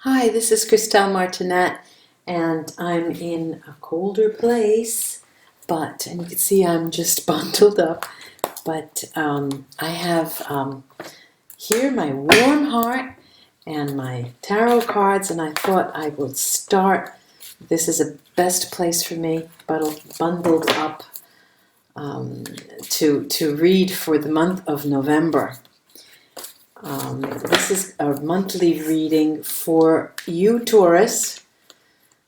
Hi, this is Christelle Martinette, and I'm in a colder place, and you can see I'm just bundled up, but I have here my warm heart and my tarot cards, and I thought I would start. This is the best place for me, bundled up to read for the month of November. This is a monthly reading for you, Taurus,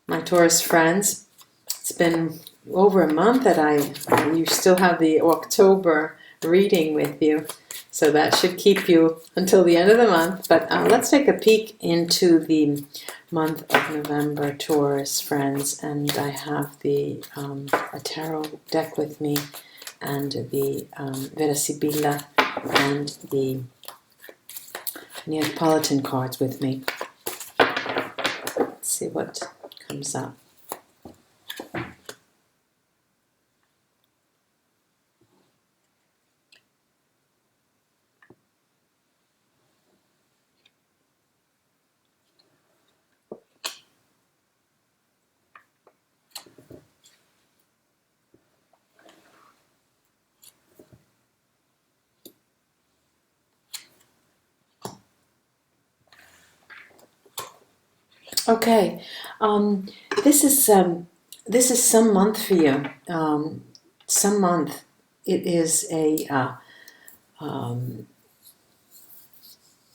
my Taurus friends. It's been over a month that you still have the October reading with you, so that should keep you until the end of the month. But let's take a peek into the month of November, Taurus friends. And I have a tarot deck with me, and the Vera Sibilla and the Neapolitan cards with me. Let's see what comes up. Okay, this is some month for you. Some month. It is all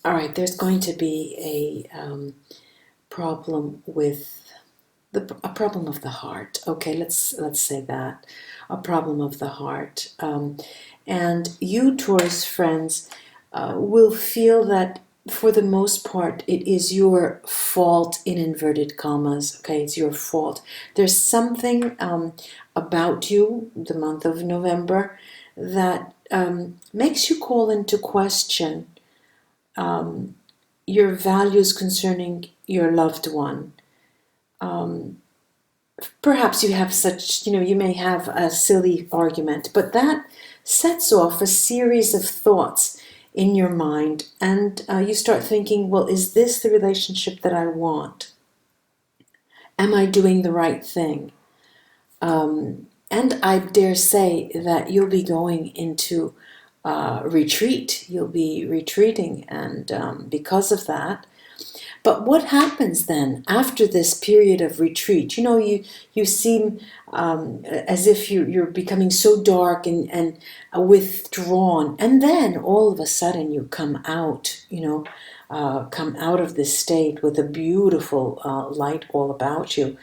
right. There's going to be a problem with a problem of the heart. Okay, let's say that, a problem of the heart. And you, Taurus friends, will feel that for the most part, it is your fault, in inverted commas. Okay, it's your fault. There's something about you, the month of November, that makes you call into question your values concerning your loved one. Perhaps you have you may have a silly argument, but that sets off a series of thoughts in your mind, and you start thinking, well, is this the relationship that I want? Am I doing the right thing? And I dare say that you'll be going into retreat. You'll be retreating, and because of that. But what happens then after this period of retreat? You seem as if you're becoming so dark and withdrawn, and then all of a sudden you come out. Come out of this state with a beautiful light all about you,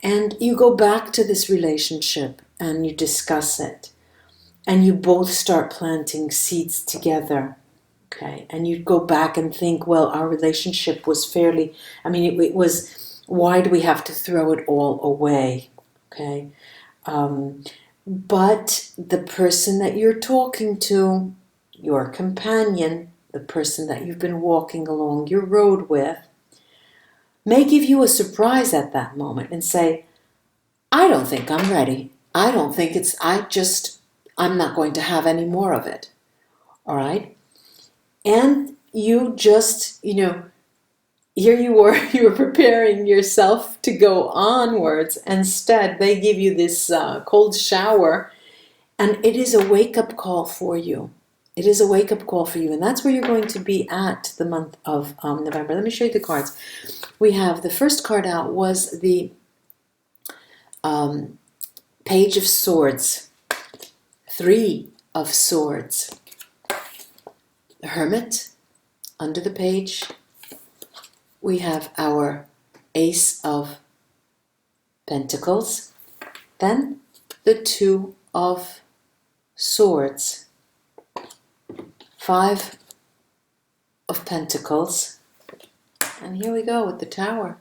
and you go back to this relationship and you discuss it, and you both start planting seeds together. Okay, and you go back and think, well, our relationship was fairly, it was, why do we have to throw it all away? Okay, but the person that you're talking to, your companion, the person that you've been walking along your road with, may give you a surprise at that moment and say, I don't think I'm ready. I don't think I'm not going to have any more of it. All right? And you just, here you were preparing yourself to go onwards. Instead, they give you this cold shower, and it is a wake-up call for you. It is a wake-up call for you, and that's where you're going to be at the month of November. Let me show you the cards. We have, the first card out was the Page of Swords, 3 of Swords, the Hermit. Under the page, we have our Ace of Pentacles, then the 2 of Swords, 5 of Pentacles, and here we go with the Tower.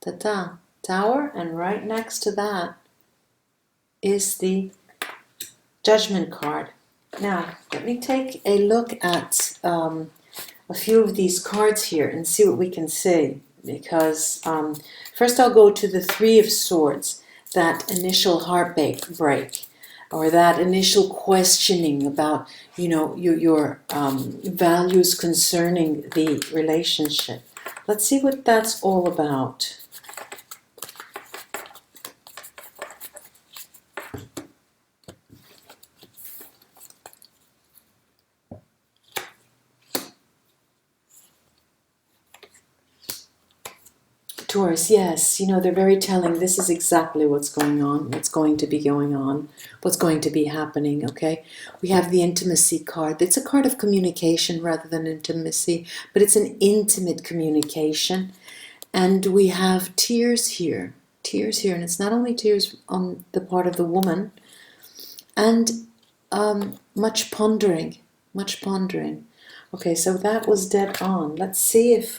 Ta-ta, Tower, and right next to that is the Judgment card. Now, let me take a look at a few of these cards here and see what we can see. Because first I'll go to the 3 of Swords, that initial heartbreak break. or that initial questioning about, you know, your values concerning the relationship. Let's see what that's all about. Taurus, yes, you know, they're very telling. This is exactly what's going on, what's going to be going on, what's going to be happening, okay? We have the intimacy card. It's a card of communication rather than intimacy, but it's an intimate communication. And we have tears here, and it's not only tears on the part of the woman, and much pondering, much pondering. Okay, so that was dead on. Let's see if...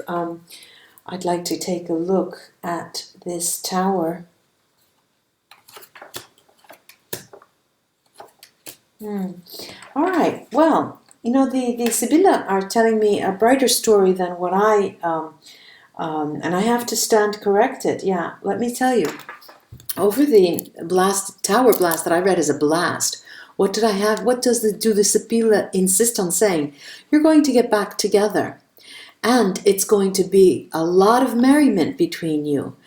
I'd like to take a look at this tower. All right, well, you know, the Sibilla are telling me a brighter story than what and I have to stand corrected. Yeah, let me tell you. Over the tower blast that I read as a blast, what did I have? What do the Sibilla insist on saying? You're going to get back together. And it's going to be a lot of merriment between you.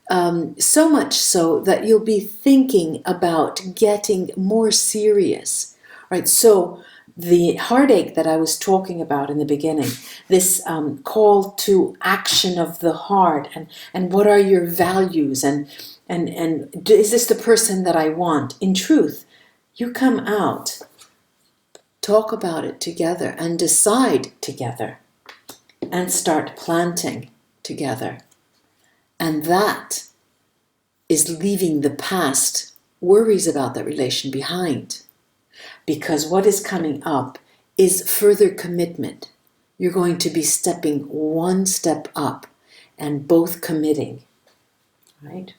So much so that you'll be thinking about getting more serious. Right? So the heartache that I was talking about in the beginning, this call to action of the heart, and what are your values, and is this the person that I want? In truth, you come out, talk about it together, and decide together. And start planting together. And that is leaving the past worries about that relation behind. Because what is coming up is further commitment. You're going to be stepping one step up and both committing. Right?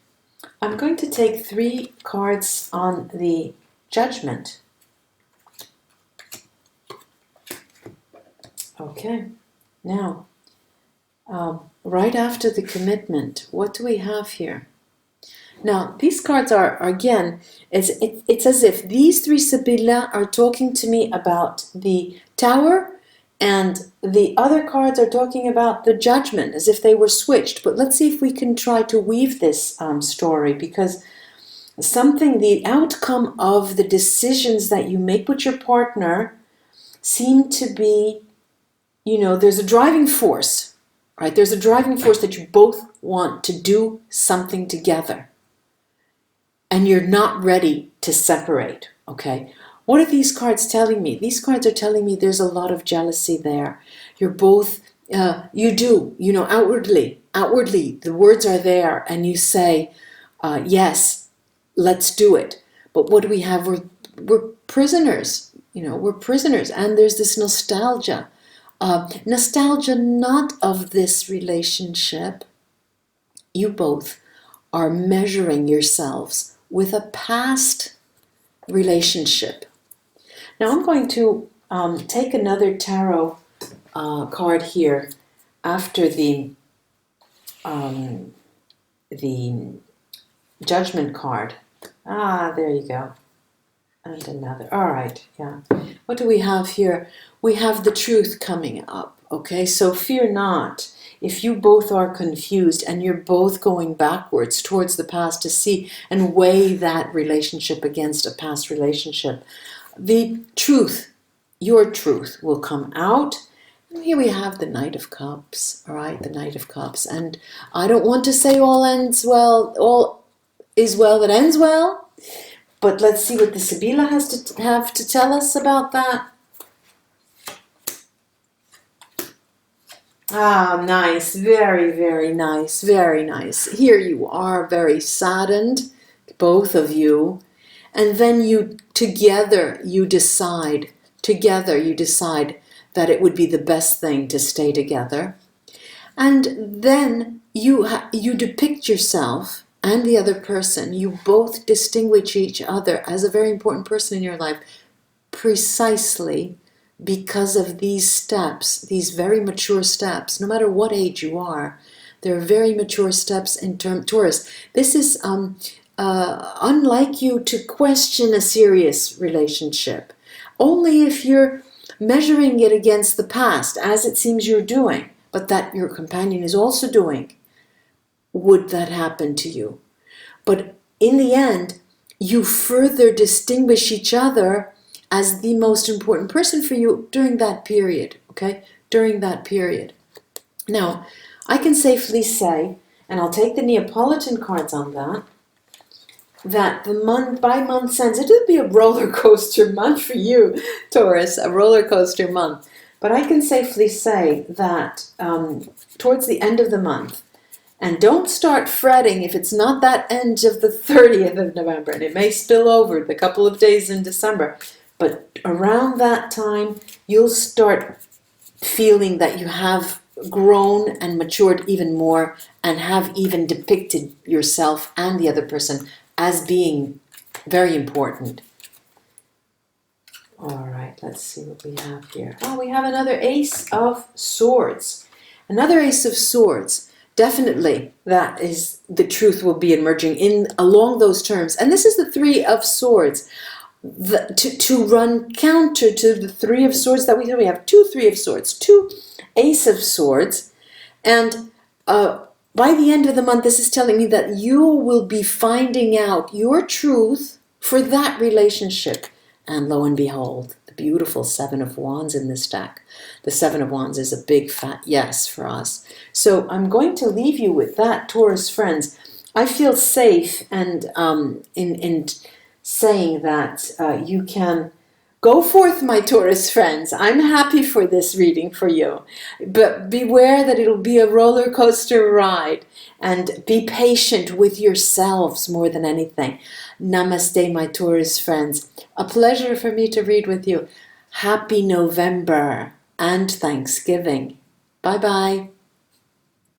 I'm going to take 3 cards on the Judgment. Okay. Now, right after the commitment, what do we have here? Now, these cards are again, it's as if these 3 Sibilla are talking to me about the Tower, and the other cards are talking about the Judgment, as if they were switched. But let's see if we can try to weave this story, because the outcome of the decisions that you make with your partner seem to be, you know, there's a driving force, right? There's a driving force that you both want to do something together. And you're not ready to separate, okay? What are these cards telling me? These cards are telling me there's a lot of jealousy there. You're both, you do, you know, outwardly, the words are there, and you say, yes, let's do it. But what do we have? We're prisoners, you know, we're prisoners. And there's this nostalgia. Nostalgia not of this relationship. You both are measuring yourselves with a past relationship. Now I'm going to take another tarot card here after the Judgment card. There you go. And another. All right, yeah. What do we have here? We have the truth coming up, okay? So fear not. If you both are confused and you're both going backwards towards the past to see and weigh that relationship against a past relationship, the truth, your truth, will come out. And here we have the Knight of Cups, all right? The Knight of Cups. And I don't want to say all is well that ends well. But let's see what the Sibilla has to have to tell us about that. Nice. Very, very nice. Very nice. Here you are, very saddened, both of you. And then together you decide that it would be the best thing to stay together. And then you depict yourself and the other person. You both distinguish each other as a very important person in your life, precisely because of these steps, these very mature steps. No matter what age you are, they're very mature steps in Taurus. This is unlike you to question a serious relationship. Only if you're measuring it against the past, as it seems you're doing, but that your companion is also doing, would that happen to you. But in the end, you further distinguish each other as the most important person for you during that period, okay? During that period. Now, I can safely say, and I'll take the Neapolitan cards on that the month by month sense, it would be a roller coaster month for you, Taurus, a roller coaster month. But I can safely say that towards the end of the month, and don't start fretting if it's not that end of the 30th of November, and it may spill over the couple of days in December, but around that time, you'll start feeling that you have grown and matured even more and have even depicted yourself and the other person as being very important. All right, let's see what we have here. Oh, we have another Ace of Swords. Another Ace of Swords. Definitely, that is the truth will be emerging in along those terms. And this is the Three of Swords. To run counter to the Three of Swords that we have two Three of Swords, two Ace of Swords, and by the end of the month, this is telling me that you will be finding out your truth for that relationship. And lo and behold, the beautiful Seven of Wands in this deck. The Seven of Wands is a big fat yes for us. So I'm going to leave you with that, Taurus friends. I feel safe and in saying that you can go forth, my Taurus friends. I'm happy for this reading for you. But beware that it'll be a roller coaster ride. And be patient with yourselves more than anything. Namaste, my Taurus friends. A pleasure for me to read with you. Happy November and Thanksgiving. Bye-bye.